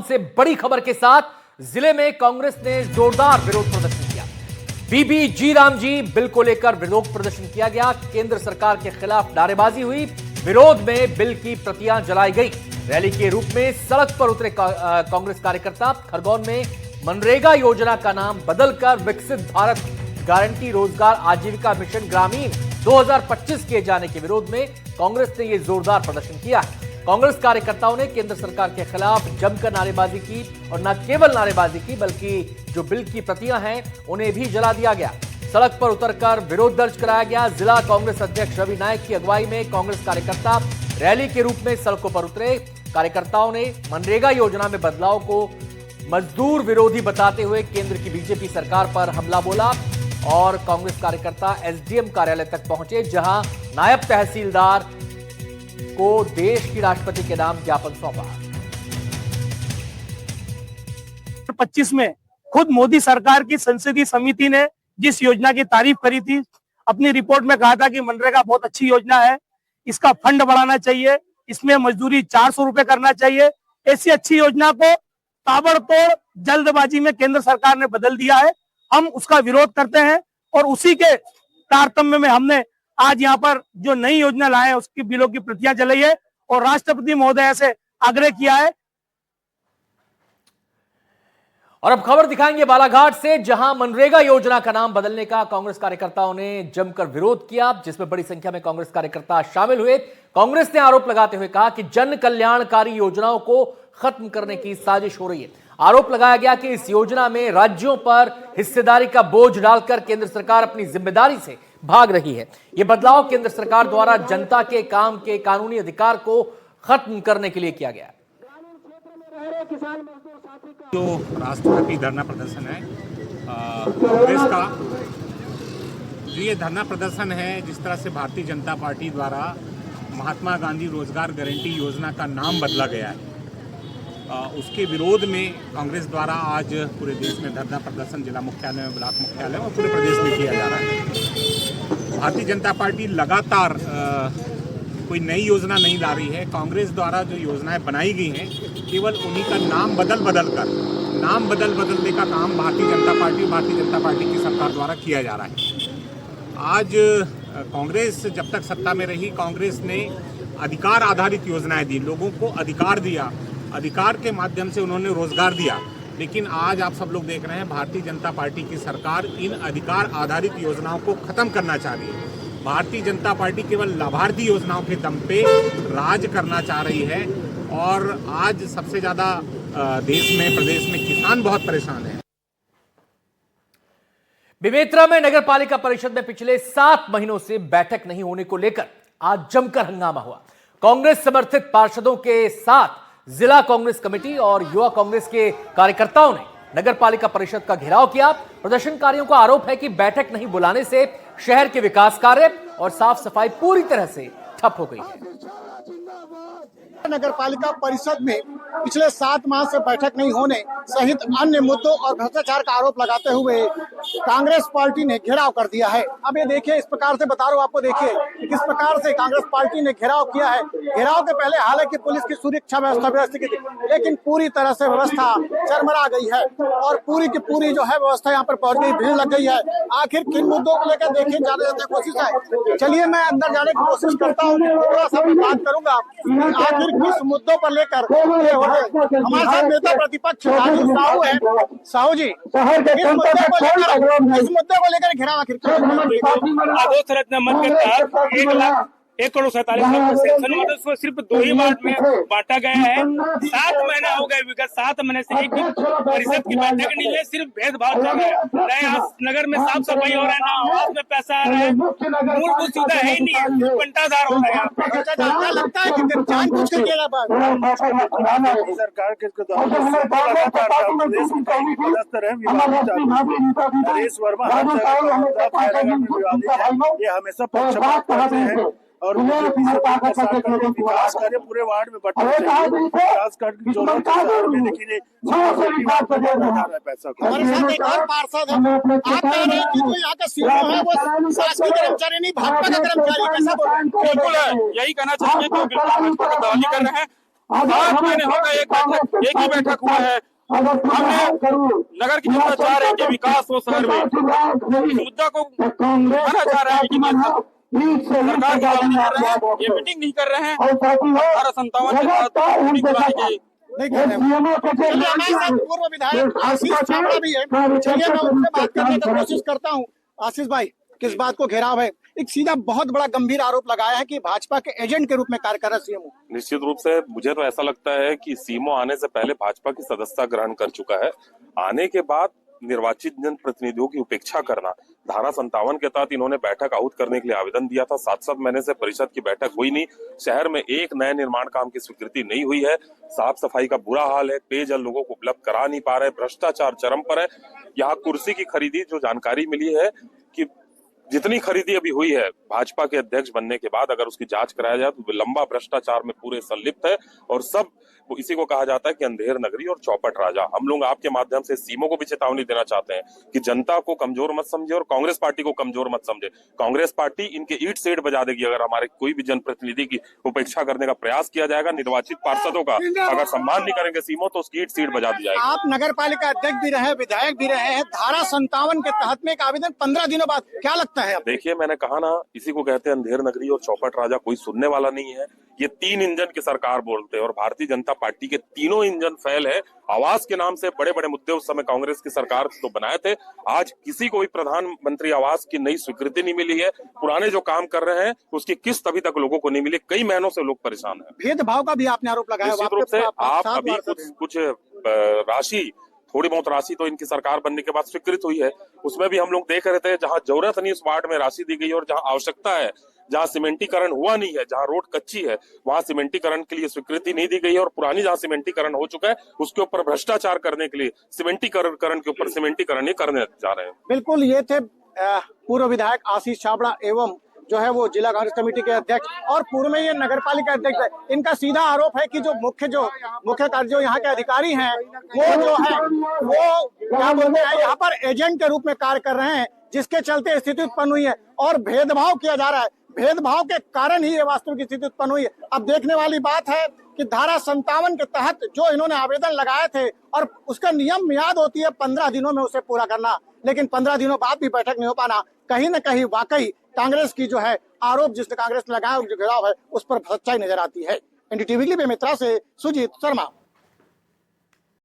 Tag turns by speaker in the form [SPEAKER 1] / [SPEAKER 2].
[SPEAKER 1] से बड़ी खबर के साथ जिले में कांग्रेस ने जोरदार विरोध प्रदर्शन किया। बीबी जी राम जी बिल को लेकर विरोध प्रदर्शन किया गया। केंद्र सरकार के खिलाफ नारेबाजी हुई। विरोध में बिल की प्रतियां जलाई गई। रैली के रूप में सड़क पर उतरे कांग्रेस कार्यकर्ता। खरगोन में मनरेगा योजना का नाम बदलकर विकसित भारत गारंटी रोजगार आजीविका मिशन ग्रामीण 2025 किए जाने के विरोध में कांग्रेस ने यह जोरदार प्रदर्शन किया। कांग्रेस कार्यकर्ताओं ने केंद्र सरकार के खिलाफ जमकर नारेबाजी की और न केवल नारेबाजी की बल्कि जो बिल की प्रतियां हैं उन्हें भी जला दिया गया। सड़क पर उतरकर विरोध दर्ज कराया गया। जिला कांग्रेस अध्यक्ष रवि नायक की अगुवाई में कांग्रेस कार्यकर्ता रैली के रूप में सड़कों पर उतरे। कार्यकर्ताओं ने मनरेगा योजना में बदलाव को मजदूर विरोधी बताते हुए केंद्र की बीजेपी सरकार पर हमला बोला और कांग्रेस कार्यकर्ता एसडीएम कार्यालय तक पहुंचे, जहां नायब तहसीलदार को देश की राष्ट्रपति के नाम ज्ञापन सौंपा।
[SPEAKER 2] 25 में खुद मोदी सरकार की संसदीय समिति ने जिस योजना की तारीफ करी थी, अपनी रिपोर्ट में कहा था कि मनरेगा बहुत अच्छी योजना है, इसका फंड बढ़ाना चाहिए, इसमें मजदूरी 400 रुपए करना चाहिए। ऐसी अच्छी योजना को ताबड़तोड़ जल्दबाजी में केंद्र सरकार ने बदल दिया है। हम उसका विरोध करते हैं और उसी के तारतम्य में हमने आज यहाँ पर जो नई योजना लाए हैं उसकी बिलों की प्रतियां जलाई है और राष्ट्रपति महोदय से आग्रह किया है।
[SPEAKER 1] और अब खबर दिखाएंगे बालाघाट से, जहां मनरेगा योजना का नाम बदलने का कांग्रेस कार्यकर्ताओं ने जमकर विरोध किया, जिसमें बड़ी संख्या में कांग्रेस कार्यकर्ता शामिल हुए। कांग्रेस ने आरोप लगाते हुए कहा कि जन कल्याणकारी योजनाओं को खत्म करने की साजिश हो रही है। आरोप लगाया गया कि इस योजना में राज्यों पर हिस्सेदारी का बोझ डालकर केंद्र सरकार अपनी जिम्मेदारी से भाग रही है। यह बदलाव केंद्र सरकार द्वारा जनता के काम के कानूनी अधिकार को खत्म करने के लिए किया गया।
[SPEAKER 3] जो राष्ट्रव्यापी धरना प्रदर्शन है कांग्रेस का, जो ये धरना प्रदर्शन है जिस तरह से भारतीय जनता पार्टी द्वारा महात्मा गांधी रोजगार गारंटी योजना का नाम बदला गया है, उसके विरोध में कांग्रेस द्वारा आज पूरे देश में धरना प्रदर्शन जिला मुख्यालय में, ब्लॉक मुख्यालय और पूरे प्रदेश में किया जा रहा है। भारतीय जनता पार्टी लगातार कोई नई योजना नहीं ला रही है। कांग्रेस द्वारा जो योजनाएं बनाई गई हैं केवल उन्हीं का नाम बदल बदलने का काम भारतीय जनता पार्टी की सरकार द्वारा किया जा रहा है। आज कांग्रेस जब तक सत्ता में रही, कांग्रेस ने अधिकार आधारित योजनाएं दी, लोगों को अधिकार दिया, अधिकार के माध्यम से उन्होंने रोजगार दिया। लेकिन आज आप सब लोग देख रहे हैं भारतीय जनता पार्टी की सरकार इन अधिकार आधारित योजनाओं को खत्म करना चाह रही है। भारतीय जनता पार्टी केवल लाभार्थी योजनाओं के दम पे राज करना चाह रही है और आज सबसे ज्यादा देश में, प्रदेश में किसान बहुत परेशान है।
[SPEAKER 1] बेमेतरा में नगर पालिका परिषद में पिछले 7 महीनों से बैठक नहीं होने को लेकर आज जमकर हंगामा हुआ। कांग्रेस समर्थित पार्षदों के साथ जिला कांग्रेस कमेटी और युवा कांग्रेस के कार्यकर्ताओं ने नगर पालिका परिषद का घेराव किया। प्रदर्शनकारियों का आरोप है कि बैठक नहीं बुलाने से शहर के विकास कार्य और साफ सफाई पूरी तरह से ठप हो गई है।
[SPEAKER 4] नगर पालिका परिषद में पिछले 7 माह से बैठक नहीं होने सहित अन्य मुद्दों और भ्रष्टाचार का आरोप लगाते हुए कांग्रेस पार्टी ने घेराव कर दिया है। अब ये देखिए, इस प्रकार से बता रहा हूँ आपको, देखिए किस प्रकार से कांग्रेस पार्टी ने घेराव किया है। घेराव के पहले हालांकि पुलिस की सुरक्षा व्यवस्था व्यवस्थित की थी, लेकिन पूरी तरह से व्यवस्था चरमरा गई है और पूरी की पूरी जो है व्यवस्था यहाँ पर पहुंच गई, भीड़ लग गई है। आखिर किन मुद्दों को लेकर देखिए जाने की कोशिश है। चलिए मैं अंदर जाने की कोशिश करता हूँ, थोड़ा सा मैं बात करूंगा आखिर किस मुद्दों पर लेकर ये हो रहे। हमारे साथ नेता प्रतिपक्ष राजू साहू है। साहू जी, इस मुद्दे को लेकर घेराव आखिर
[SPEAKER 2] अधोसंरचना मद के तहत 1 करोड़ 47 लाख सेंक्शन मतलब उसको सिर्फ 2 ही वार्ड में बांटा गया है। 7 महीना हो गए, विगत 7 महीने से एक परिषद की बैठक नहीं है, सिर्फ भेदभाव चल रहा है। ना नगर में साफ सफाई हो रहा है, ना आवास में पैसा आ रहा है, मूलभूत सुविधा है ही नहीं है, बंटाधार हो रहा है।
[SPEAKER 4] लगता है कि जानबूझ कर किया
[SPEAKER 5] सरकार के नरेश वर्मा ये हमेशा पक्षपात करते हैं और विकास कार्य पूरे वार्ड में बढ़ना चाहिए। विकास कार्य की जरूरत है, लेकिन पैसा
[SPEAKER 4] हमारे साथ एक और पार्षद है। आप कह रहे हैं कि जो यहाँ का सीओ है वो शासकीय कर्मचारी नहीं, भाजपा का कर्मचारी, कैसा बोल रहे हैं?
[SPEAKER 2] बिल्कुल है, यही कहना चाहिए कि बिल्कुल भाजपा का दलाली कर रहे हैं।
[SPEAKER 6] 7 महीने हो गए, एक ही बैठक हुआ है। हमने नगर की जनता चाह रहे हैं कि विकास हो शहर में, इस मुद्दा को उठाना चाह रहे हैं, लेकिन सरकार की बात नहीं कर रहे हैं, ये मीटिंग नहीं कर रहे हैं। 1857 के बाद मीटिंग बुलाने के
[SPEAKER 4] नहीं कर रहे हैं। चलिए हमारे साथ पूर्व विधायक आशीष छाबड़ा भी है, चलिए मैं उनसे बात करने की कोशिश करता हूँ। आशीष भाई, किस बात को घेराव है? एक सीधा बहुत बड़ा गंभीर आरोप लगाया है कि भाजपा के एजेंट के रूप में कार्य कर रहा सीएम।
[SPEAKER 7] निश्चित रूप से मुझे तो ऐसा लगता है कि सीएम आने से पहले भाजपा की सदस्यता ग्रहण कर चुका है। आने के बाद निर्वाचित जनप्रतिनिधियों की उपेक्षा करना, धारा 57 के तहत इन्होंने बैठक आहूत करने के लिए आवेदन दिया था। 7 महीने से परिषद की बैठक हुई नहीं, शहर में एक नए निर्माण काम की स्वीकृति नहीं हुई है, साफ सफाई का बुरा हाल है, पेयजल लोगों को उपलब्ध करा नहीं पा रहे, भ्रष्टाचार चरम पर है। यहाँ कुर्सी की खरीदी, जो जानकारी मिली है कि जितनी खरीदी अभी हुई है भाजपा के अध्यक्ष बनने के बाद, अगर उसकी जांच कराया जाए तो लंबा भ्रष्टाचार में पूरे संलिप्त है और सब इसी को कहा जाता है कि अंधेर नगरी और चौपट राजा। हम लोग आपके माध्यम से सीएमओ को भी चेतावनी देना चाहते हैं कि जनता को कमजोर मत समझे और कांग्रेस पार्टी को कमजोर मत समझे। कांग्रेस पार्टी इनके ईट सेट बजा देगी अगर हमारे कोई भी जनप्रतिनिधि की उपेक्षा करने का प्रयास किया जाएगा। निर्वाचित पार्षदों का अगर सम्मान नहीं करेंगे सीएमओ तो उसकी ईट सीट बजा दी जाएगी।
[SPEAKER 4] आप नगर पालिका अध्यक्ष भी रहे, विधायक भी रहे हैं, धारा 57 के तहत में एक आवेदन 15 दिनों बाद, क्या लगता है?
[SPEAKER 7] देखिए, मैंने कहा ना, इसी को कहते हैं अंधेर नगरी और चौपट राजा। कोई सुनने वाला नहीं है। ये 3 इंजन की सरकार बोलते हैं और भारतीय जनता पार्टी के तीनों इंजन फेल है। आवास के नाम से बड़े बड़े मुद्दे उस समय कांग्रेस की सरकार तो बनाए थे, आज किसी को भी प्रधानमंत्री आवास की नई स्वीकृति नहीं मिली है। पुराने जो काम कर रहे हैं उसकी किस्त अभी तक लोगों को नहीं मिली, कई महीनों से लोग परेशान हैं।
[SPEAKER 4] भेदभाव का भी आपने आरोप लगाया।
[SPEAKER 7] निश्चित रूप से आप अभी कुछ राशि, थोड़ी बहुत राशि तो इनकी सरकार बनने के बाद स्वीकृत हुई है, उसमें भी हम लोग देख रहे थे जहां जरूरत नहीं उस वार्ड में राशि दी गई और जहां आवश्यकता है, जहां सीमेंटीकरण हुआ नहीं है, जहां रोड कच्ची है, वहां सीमेंटीकरण के लिए स्वीकृति नहीं दी गई है और पुरानी जहां सीमेंटीकरण हो चुका है उसके ऊपर भ्रष्टाचार करने के लिए सीमेंटीकरण के ऊपर सीमेंटीकरण ही करने जा रहे हैं।
[SPEAKER 4] बिल्कुल, ये थे पूर्व विधायक आशीष छाबड़ा एवं जो है वो जिला कांग्रेस कमेटी के अध्यक्ष और पूर्व में ये नगर पालिका अध्यक्ष है। इनका सीधा आरोप है कि जो मुख्य कार्य जो यहाँ के अधिकारी हैं वो जो है वो क्या बोलते हैं, यहाँ पर एजेंट के रूप में कार्य कर रहे हैं, जिसके चलते स्थिति उत्पन्न हुई है और भेदभाव किया जा रहा है। भेदभाव के कारण ही ये वास्तविक स्थिति उत्पन्न हुई है। अब देखने वाली बात है कि धारा 57 के तहत जो इन्होंने आवेदन लगाए थे और उसका नियम मियाद होती है 15 दिनों में उसे पूरा करना, लेकिन 15 दिनों बाद भी बैठक नहीं हो पाना, कहीं न कहीं वाकई कांग्रेस की जो है आरोप जिसने कांग्रेस ने लगाया जो गिराव है उस पर सच्चाई नजर आती है। एनडीटीवी के लिए मित्रा से सुजीत शर्मा।